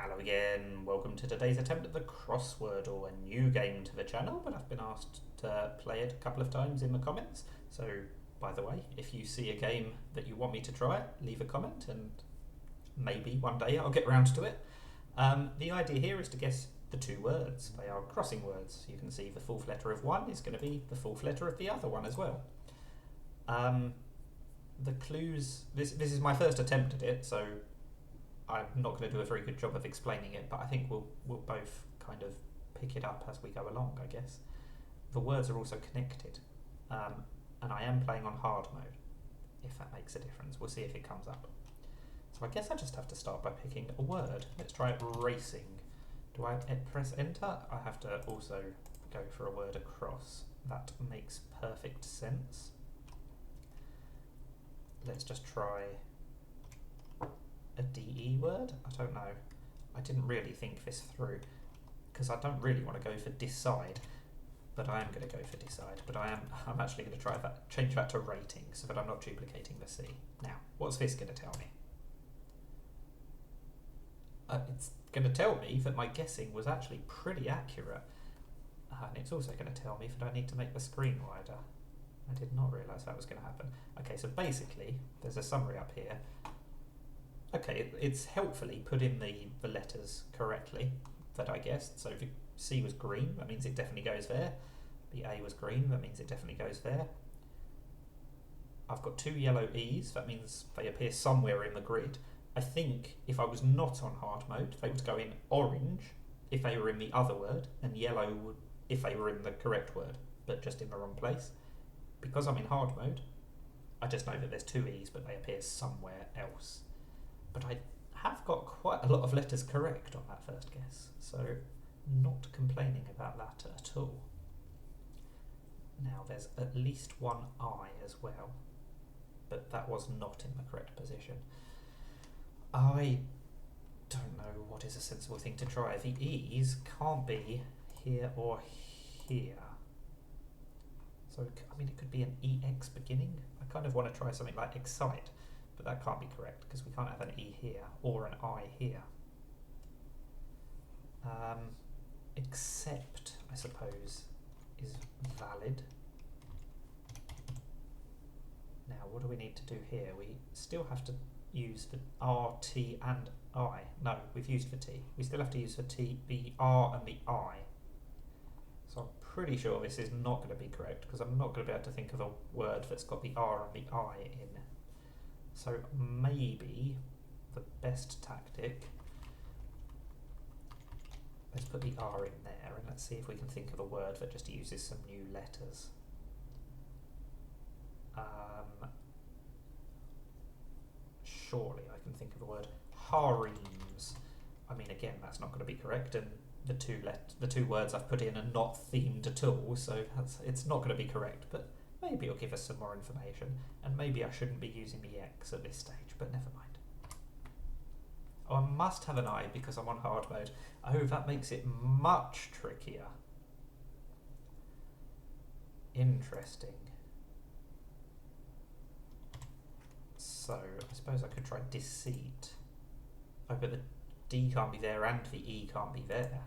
Hello again, welcome to today's attempt at the Crosswordle, a new game to the channel, but I've been asked to play it a couple of times in the comments. So, by the way, if you see a game that you want me to try, leave a comment and maybe one day I'll get round to it. The idea here is to guess the two words. They are crossing words. You can see the fourth letter of one is going to be the fourth letter of the other one as well. The clues, this is my first attempt at it, so I'm not going to do a very good job of explaining it, but I think we'll both kind of pick it up as we go along, I guess. The words are also connected, and I am playing on hard mode, if that makes a difference. We'll see if it comes up. So I guess I just have to start by picking a word. Let's try racing. Do I press enter? I have to also go for a word across. That makes perfect sense. Let's just try a DE word? I don't know. I didn't really think this through because I don't really want to go for decide, but I am going to go for decide. But I'm actually going to try that, change that to rating so that I'm not duplicating the C. Now, what's this going to tell me? It's going to tell me that my guessing was actually pretty accurate, and it's also going to tell me that I need to make the screen wider. I did not realise that was going to happen. Okay, so basically, there's a summary up here. Okay, it's helpfully put in the letters correctly that I guessed. So if C was green, that means it definitely goes there. The A was green, that means it definitely goes there. I've got two yellow E's, that means they appear somewhere in the grid. I think if I was not on hard mode, they would go in orange if they were in the other word, and yellow would if they were in the correct word, but just in the wrong place. Because I'm in hard mode, I just know that there's two E's, but they appear somewhere else. But I have got quite a lot of letters correct on that first guess, so not complaining about that at all. Now there's at least one I as well, but that was not in the correct position. I don't know what is a sensible thing to try. The E's can't be here or here. So, I mean, it could be an EX beginning. I kind of want to try something like excite, but that can't be correct because we can't have an E here or an I here. Except, I suppose, is valid. Now, what do we need to do here? We still have to use the R, T and I. No, we've used the T. We still have to use the T, the R and the I. So I'm pretty sure this is not going to be correct because I'm not going to be able to think of a word that's got the R and the I in. So maybe the best tactic, let's put the R in there and let's see if we can think of a word that just uses some new letters. Surely I can think of the word harems. I mean, again, that's not going to be correct, and the two words I've put in are not themed at all, so it's not going to be correct, but maybe it'll give us some more information, and maybe I shouldn't be using the X at this stage, but never mind. Oh, I must have an I because I'm on hard mode. Oh, that makes it much trickier. Interesting. So, I suppose I could try deceit. Oh, but the D can't be there and the E can't be there.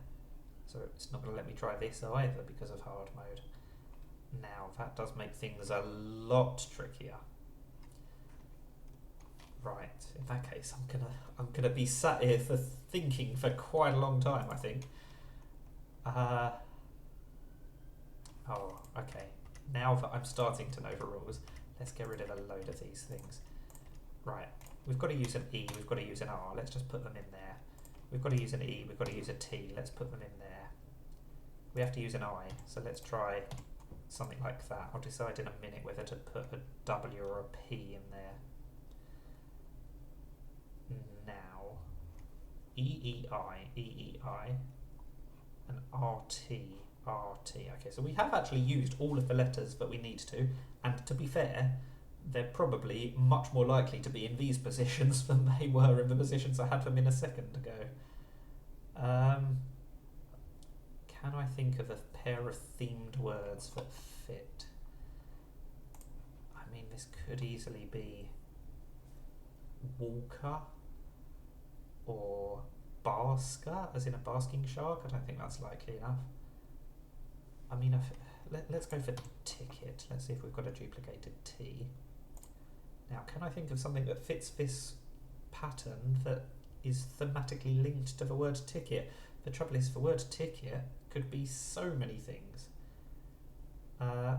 So it's not going to let me try this either because of hard mode. Now that does make things a lot trickier. Right, in that case I'm gonna be sat here for thinking for quite a long time, I think. Oh, okay. Now that I'm starting to know the rules, let's get rid of a load of these things. Right, we've got to use an E, we've got to use an R, let's just put them in there. We've got to use an E, we've got to use a T, let's put them in there. We have to use an I, so let's try something like that. I'll decide in a minute whether to put a W or a P in there. Now, EEI, and RT. Okay, so we have actually used all of the letters that we need to, and to be fair, they're probably much more likely to be in these positions than they were in the positions I had them in a second ago. Can I think of a pair of themed words that fit? I mean, this could easily be Walker or Bar. basker, as in a basking shark. I don't think that's likely enough. I mean, let's go for ticket. Let's see if we've got a duplicated T. Now, can I think of something that fits this pattern that is thematically linked to the word ticket? The trouble is, the word ticket could be so many things.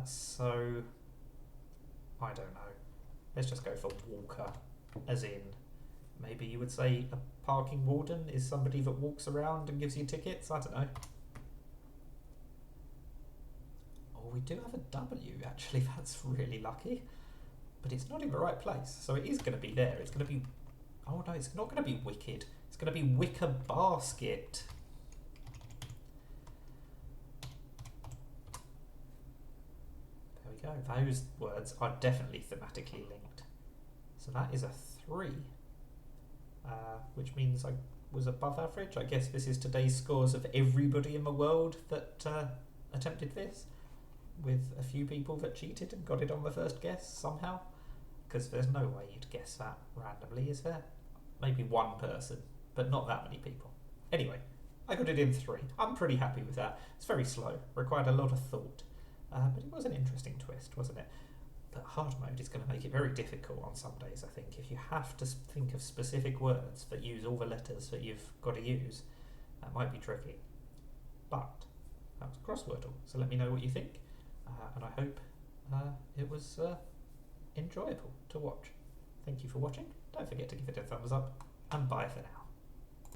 So, I don't know. Let's just go for walker, as in, maybe you would say a parking warden is somebody that walks around and gives you tickets. I don't know. Oh, we do have a W, actually. That's really lucky. But it's not in the right place, so it is going to be there. It's going to be... Oh no, it's not going to be wicked. It's going to be wicker basket. There we go. Those words are definitely thematically linked. So that is a 3, which means I was above average. I guess this is today's scores of everybody in the world that attempted this, with a few people that cheated and got it on the first guess somehow, because there's no way you'd guess that randomly, is there? Maybe one person, but not that many people. Anyway, I got it in 3. I'm pretty happy with that. It's very slow, required a lot of thought, but it was an interesting twist, wasn't it? But hard mode is going to make it very difficult on some days, I think. If you have to think of specific words that use all the letters that you've got to use, that might be tricky. But that was Crosswordle, so let me know what you think. And I hope it was enjoyable to watch. Thank you for watching. Don't forget to give it a thumbs up, and bye for now.